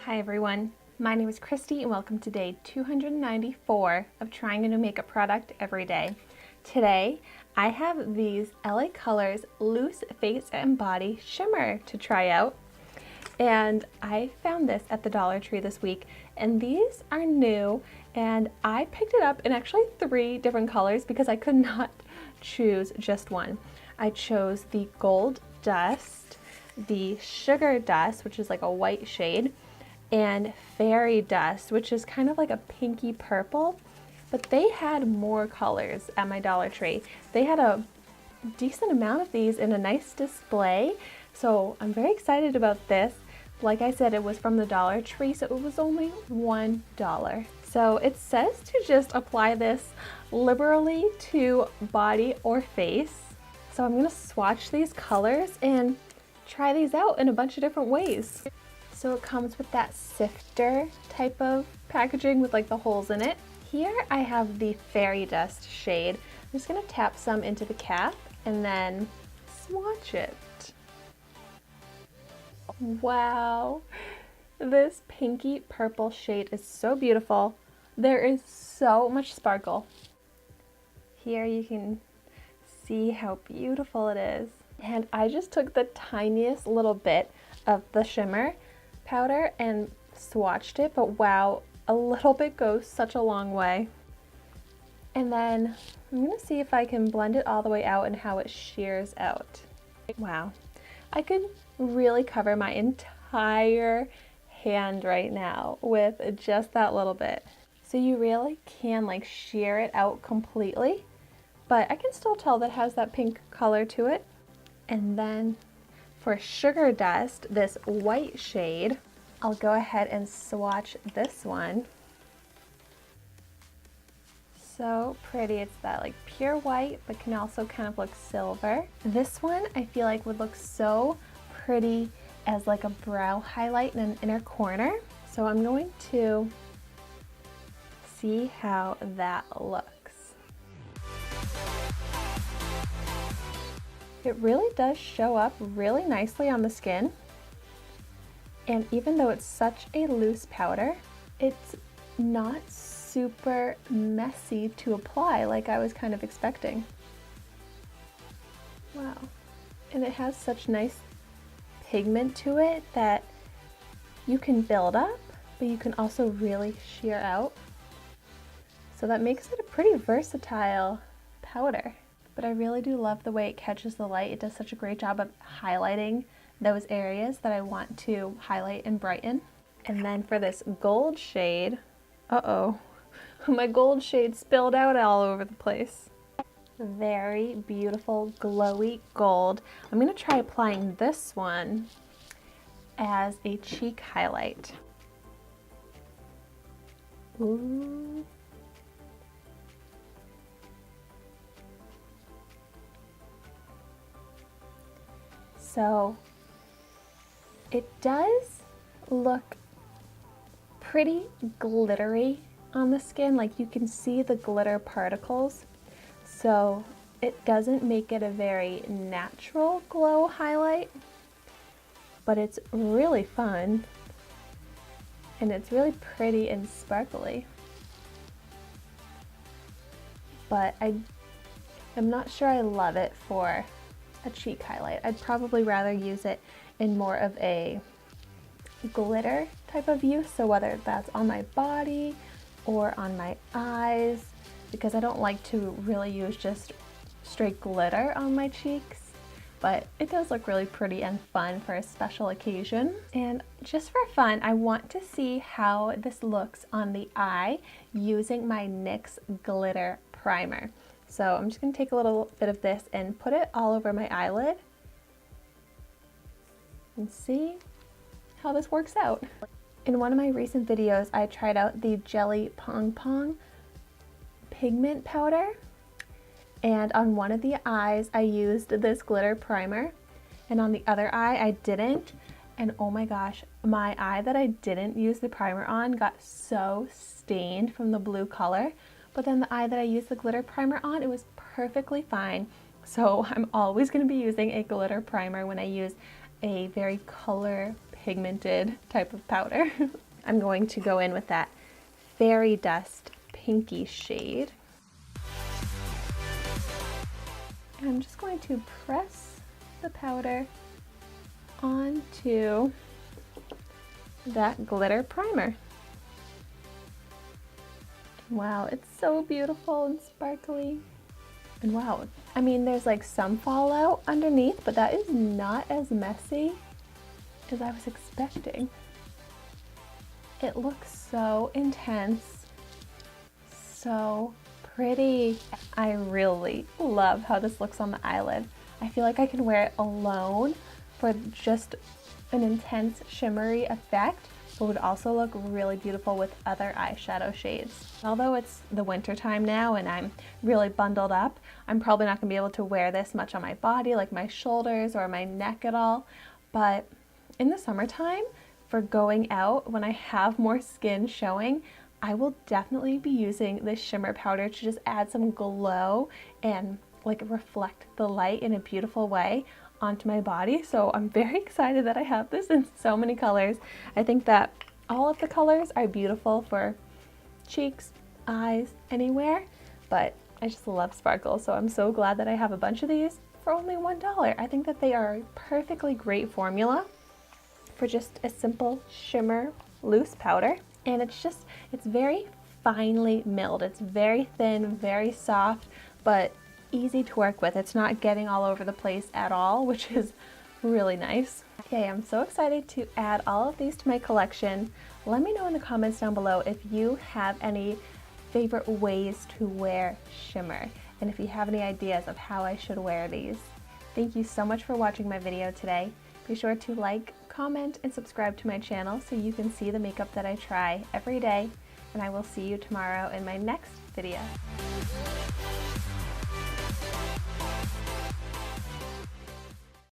Hi everyone, my name is Christy and welcome to day 294 of trying a new makeup product every day. Today I have these LA Colors Loose Face and Body Shimmer to try out, and I found this at the Dollar Tree this week, and these are new and I picked it up in actually 3 different colors because I could not choose just one. I chose the Gold Dust, the Sugar Dust, which is like a white shade, and Fairy Dust, which is kind of like a pinky purple, but they had more colors at my Dollar Tree. They had a decent amount of these in a nice display, so I'm very excited about this. Like I said, it was from the Dollar Tree, so it was only $1. So it says to just apply this liberally to body or face. So I'm gonna swatch these colors and try these out in a bunch of different ways. So it comes with that sifter type of packaging with like the holes in it. Here I have the Fairy Dust shade. I'm just gonna tap some into the cap and then swatch it. Wow, this pinky purple shade is so beautiful. There is so much sparkle. Here you can see how beautiful it is. And I just took the tiniest little bit of the shimmer powder and swatched it, but wow, a little bit goes such a long way. And then I'm gonna see if I can blend it all the way out and how it shears out. Wow, I could really cover my entire hand right now with just that little bit. So you really can like shear it out completely, but I can still tell that it has that pink color to it. And then for Sugar Dust, this white shade, I'll go ahead and swatch this one. So pretty. It's that like pure white, but can also kind of look silver. This one I feel like would look so pretty as like a brow highlight in an inner corner. So I'm going to see how that looks. It really does show up really nicely on the skin. And even though it's such a loose powder, it's not super messy to apply like I was kind of expecting. Wow. And it has such nice pigment to it that you can build up, but you can also really sheer out. So that makes it a pretty versatile powder. But I really do love the way it catches the light. It does such a great job of highlighting those areas that I want to highlight and brighten. And then for this gold shade, uh-oh, my gold shade spilled out all over the place. Very beautiful glowy gold. I'm gonna try applying this one as a cheek highlight. Ooh. So it does look pretty glittery on the skin, like you can see the glitter particles. So it doesn't make it a very natural glow highlight, but it's really fun and it's really pretty and sparkly. But I'm not sure I love it for a cheek highlight. I'd probably rather use it in more of a glitter type of use, so whether that's on my body or on my eyes, because I don't like to really use just straight glitter on my cheeks, but it does look really pretty and fun for a special occasion. And just for fun, I want to see how this looks on the eye using my NYX glitter primer. So I'm just going to take a little bit of this and put it all over my eyelid and see how this works out. In one of my recent videos, I tried out the Jelly Pong Pong pigment powder, and on one of the eyes I used this glitter primer, and on the other eye I didn't. And oh my gosh, my eye that I didn't use the primer on got so stained from the blue color. But then the eye that I used the glitter primer on, it was perfectly fine. So I'm always going to be using a glitter primer when I use a very color pigmented type of powder. I'm going to go in with that Fairy Dust pinky shade. And I'm just going to press the powder onto that glitter primer. Wow, it's so beautiful and sparkly. And wow, I mean, there's like some fallout underneath, but that is not as messy as I was expecting. It looks so intense, so pretty. I really love how this looks on the eyelid. I feel like I can wear it alone for just an intense shimmery effect, but would also look really beautiful with other eyeshadow shades. Although it's the winter time now and I'm really bundled up, I'm probably not gonna be able to wear this much on my body, like my shoulders or my neck at all. But in the summertime, for going out, when I have more skin showing, I will definitely be using this shimmer powder to just add some glow and like reflect the light in a beautiful way onto my body. So I'm very excited that I have this in so many colors. I think that all of the colors are beautiful for cheeks, eyes, anywhere, but I just love sparkles, so I'm so glad that I have a bunch of these for only $1. I think that they are a perfectly great formula for just a simple shimmer loose powder, and it's very finely milled. It's very thin, very soft, but easy to work with. It's not getting all over the place at all, which is really nice. Okay, I'm so excited to add all of these to my collection. Let me know in the comments down below if you have any favorite ways to wear shimmer, and if you have any ideas of how I should wear these. Thank you so much for watching my video today. Be sure to like, comment, and subscribe to my channel so you can see the makeup that I try every day, and I will see you tomorrow in my next video.